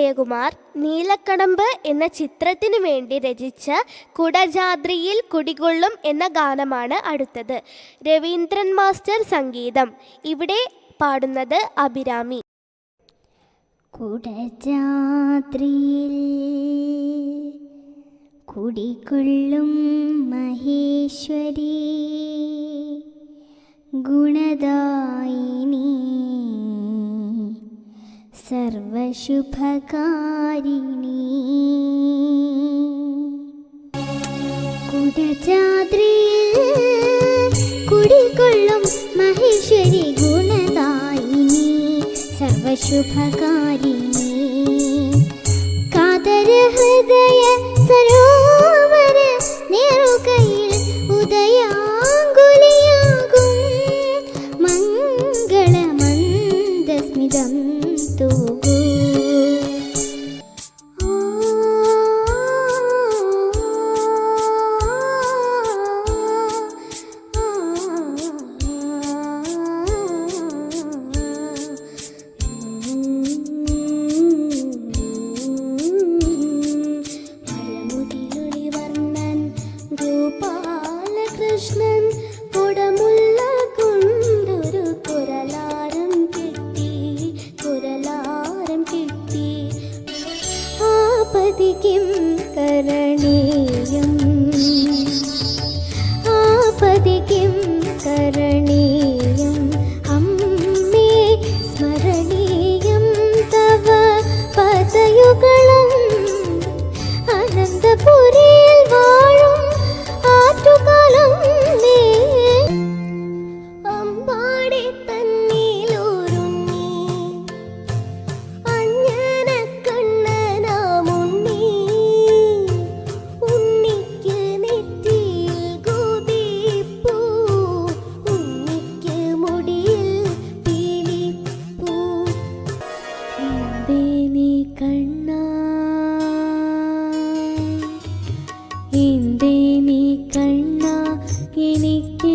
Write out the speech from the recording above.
ജയകുമാർ നീലക്കടമ്പ് എന്ന ചിത്രത്തിനു വേണ്ടി രചിച്ച കുടജാദ്രിയിൽ കുടികൊള്ളും എന്ന ഗാനമാണ് അടുത്തത്. രവീന്ദ്രൻ മാസ്റ്റർ സംഗീതം. ഇവിടെ പാടുന്നത് അഭിരാമി. കുടജാദ്രിയിൽ കുടികൊള്ളും മഹേശ്വരി ഗുണദായിനി സർവശുഭകാരിണി. കുടജാദ്രിയിൽ കുടികൊള്ളും മഹേശ്വരി ഗുണദായിനി സർവശുഭകാരിണി. കാതര ഹൃദയ സരോവര നേറുകയിൽ ഉദയാങ്കുലിയാകും മംഗളമന്ദസ്മിതം തൂകൂ. ഗോപാലകൃഷ്ണൻ കുടമുള്ള കൊണ്ടൊരു കുരലാരം കിട്ടി ആപതിക്കും കരണീയം അമ്മേ സ്മരണീയം തവ പദയുഗളം അനന്തപുരിയിൽ വാഴും ആറ്റുകാലം നീ. അമ്പാടി തന്നിലൂരുണ്ണി അഞ്ജനക്കണ്ണനാമുണ്ണി ഉണ്ണിക്ക് നെറ്റിയിൽ ഗോപിപ്പൂ ഉണ്ണിക്ക് മുടിയിൽ പീലിപ്പൂ. എന്തേ നീ കണ്ണാ എന്തേ നീ കണ്ണാ എനിക്ക്